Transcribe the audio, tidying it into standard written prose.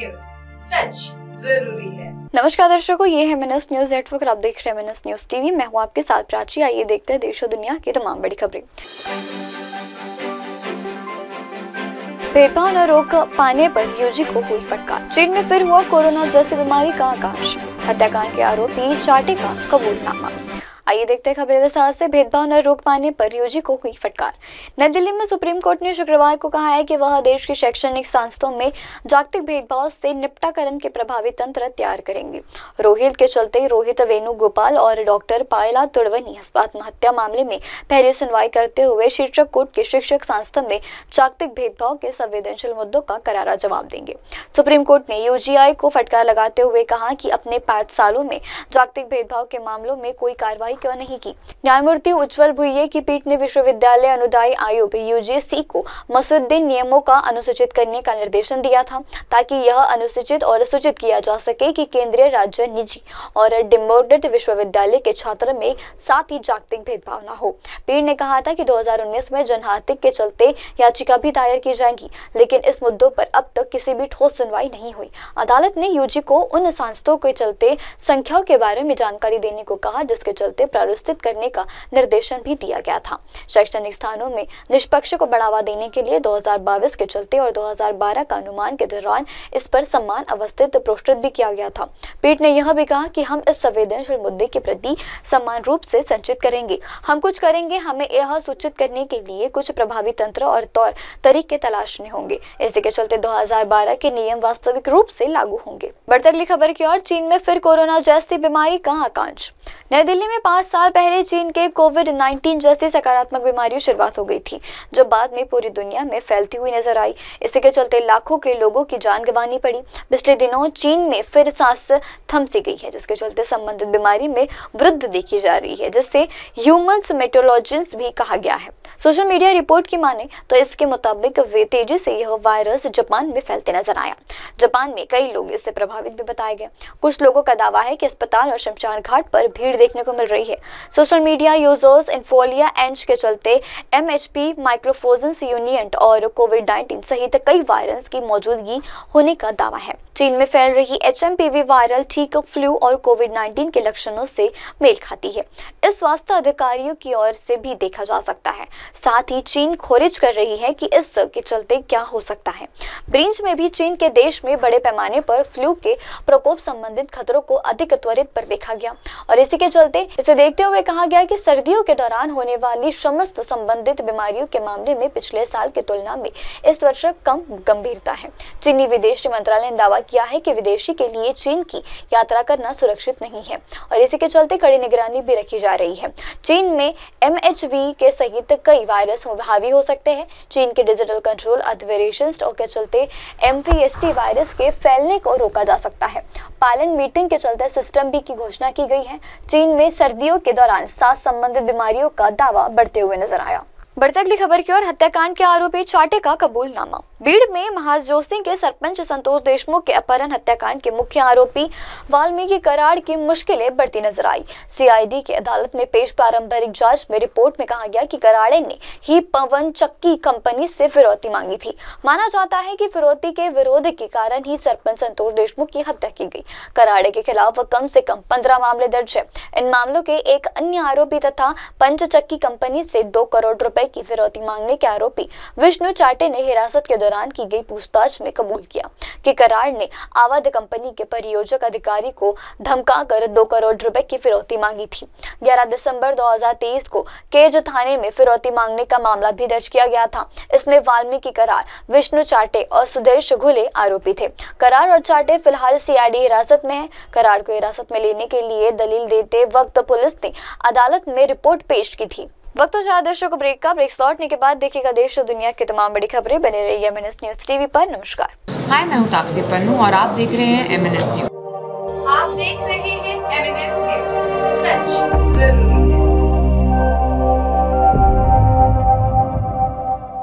News, सच जरूरी है। नमस्कार दर्शकों, ये है MNS न्यूज नेटवर्क और आप देख रहे हैं MNS न्यूज टीवी। मैं हूँ आपके साथ प्राची। आइए देखते हैं देश और दुनिया की तमाम बड़ी खबरें। भेदभाव न रोक पाने पर यूजी को हुई फटकार। चीन में फिर हुआ कोरोना जैसी बीमारी का आकाश। हत्याकांड के आरोपी चाटे का कबूलनामा। आइए देखते हैं खबरें विस्तार से। भेदभाव न रोक पाने पर यूजी को हुई फटकार। नई दिल्ली में सुप्रीम कोर्ट ने शुक्रवार को कहा है कि वह देश की शैक्षणिक संस्थाओं में जागतिक भेदभाव से निपटाकरण के प्रभावी तंत्र तैयार करेंगे। रोहित के चलते रोहित वेणुगोपाल और डॉक्टर पायला तुड़वनी आत्महत्या मामले में पहली सुनवाई करते हुए शीर्षक कोर्ट के शिक्षक संस्था में जागतिक भेदभाव के संवेदनशील मुद्दों का करारा जवाब देंगे। सुप्रीम कोर्ट ने यूजीआई को फटकार लगाते हुए कहा कि अपने 5 सालों में जागतिक भेदभाव के मामलों में कोई कार्रवाई क्यों नहीं की। न्यायमूर्ति उज्ज्वल भुइये की पीठ ने विश्वविद्यालय अनुदान आयोग यूजीसी को मसौदे नियमों का अनुसूचित करने का निर्देशन दिया था, ताकि यह अनुसूचित और सूचित किया जा सके कि केंद्रीय, राज्य, निजी और डिमोक्रेट विश्वविद्यालय के छात्र में साथ ही जागतिक भेदभाव न हो। पीठ ने कहा था कि 2019 में जनहित के चलते याचिका भी दायर की जाएगी, लेकिन इस मुद्दों पर अब तक किसी भी ठोस सुनवाई नहीं हुई। अदालत ने यूजी को उन संस्थाओं के चलते संख्याओं के बारे में जानकारी देने को कहा जिसके चलते प्रारूपित करने का निर्देशन भी दिया गया था। शैक्षणिक स्थानों में निष्पक्ष को बढ़ावा देने के लिए 2022 के चलते और 2012 का अनुमान के दौरान इस पर समान अवस्थित प्रोत्साहित भी किया गया था। पीठ ने यह भी कहा कि हम इस संवेदनशील मुद्दे के प्रति समान रूप से संचित करेंगे। हम कुछ करेंगे, हमें यह सूचित करने के लिए कुछ प्रभावी तंत्र और तौर तरीके तलाशने होंगे। इसी के चलते 2012 के नियम वास्तविक रूप से लागू होंगे। बढ़ती अगली खबर की ओर। चीन में फिर कोरोना जैसी बीमारी का आकांक्ष। नई दिल्ली में 5 साल पहले चीन के कोविड-19 जैसी सकारात्मक बीमारी शुरुआत हो गई थी, जो बाद में पूरी दुनिया में फैलती हुई नजर आई। इसी के चलते लाखों के लोगों की जान गंवानी पड़ी। पिछले दिनों चीन में फिर सांस थम सी गई है, जिसके चलते संबंधित बीमारी में वृद्धि देखी जा रही है, जिससे ह्यूमन्स मेटोलॉजिस्ट भी कहा गया है। सोशल मीडिया रिपोर्ट की माने तो इसके मुताबिक वे तेजी से यह वायरस जापान में फैलते नजर आया। जापान में कई लोग इससे प्रभावित भी बताए गए। कुछ लोगों का दावा है कि अस्पताल और शमशान घाट पर भीड़ देखने को मिल रही है। सोशल मीडिया यूजर्स इन्फोलिया एंज के चलते MHP माइक्रोफोजेंस यूनियंट और कोविड-19 सहित कई वायरस की मौजूदगी होने का दावा है। चीन में फैल रही HMPV वायरल ठीक फ्लू और कोविड-19 के लक्षणों से मेल खाती है। इस स्वास्थ्य अधिकारियों की ओर से भी देखा जा सकता है। साथ ही चीन खोज कर रही है कि इस के चलते क्या हो सकता है। ब्रिंच में भी चीन के देश में बड़े पैमाने पर फ्लू के प्रकोप संबंधित खतरों को अधिक त्वरित पर देखा गया और इसी के चलते इसे देखते हुए कहा गया कि सर्दियों के दौरान होने वाली समस्त संबंधित बीमारियों के मामले में पिछले साल की तुलना में इस वर्ष कम गंभीरता है। चीनी विदेश मंत्रालय ने दावा किया है कि विदेशी के लिए चीन की यात्रा करना सुरक्षित नहीं है और इसी के चलते कड़ी निगरानी भी रखी जा रही है। चीन में MHV के सहित कई वायरस हावी हो सकते हैं। चीन के डिजिटल कंट्रोल ऑपरेशंस के चलते MPSC वायरस के फैलने को रोका जा सकता है। पायलट मीटिंग के चलते सिस्टम बी की घोषणा की गई है। चीन में सर्दियों के दौरान सांस संबंधित बीमारियों का दावा बढ़ते हुए नजर आया। बढ़ती अगली खबर की ओर। हत्याकांड के आरोपी चाटे का कबूलनामा। बीड़ में महाजोशी के सरपंच संतोष देशमुख के अपहरण हत्याकांड के मुख्य आरोपी वाल्मीकि कराड़ की मुश्किलें बढ़ती नजर आई। CID की अदालत में पेश पारंपरिक जांच में रिपोर्ट में कहा गया कि कराड़े ने ही पवन चक्की कंपनी से फिरौती मांगी थी। माना जाता है कि फिरौती के विरोध के कारण ही सरपंच संतोष देशमुख की हत्या की गई। कराड़े के खिलाफ कम से कम 15 मामले दर्ज है। इन मामलों के एक अन्य आरोपी तथा पंचचक्की कंपनी से 2 करोड़ रुपए की फिरौती मांगने के आरोपी विष्णु चाटे ने हिरासत के दौरान की गई पूछताछ में कबूल किया कि कराड़ ने अवध कंपनी के परियोजक अधिकारी को धमकाकर 2 करोड़ रुपए की फिरौती मांगी थी। 11 दिसंबर 2023 को केज थाने में फिरौती मांगने का मामला भी दर्ज किया गया था। इसमें वाल्मीकि कराड़, विष्णु चाटे और सुधीर घुले आरोपी थे। कराड़ और चाटे फिलहाल CID हिरासत में है। कराड़ को हिरासत में लेने के लिए दलील देते वक्त पुलिस ने अदालत में रिपोर्ट पेश की थी। वक्त हो जाए दर्शकों ब्रेक का। ब्रेक लौटने के बाद देखिएगा देश और दुनिया की तमाम बड़ी खबरें। बने रहिए MNS न्यूज टीवी पर। नमस्कार। हाय, मैं हूँ तापसी पन्नू और आप देख रहे हैं MNS न्यूज। आप देख रहे हैं MNS न्यूज, सच जरूरी।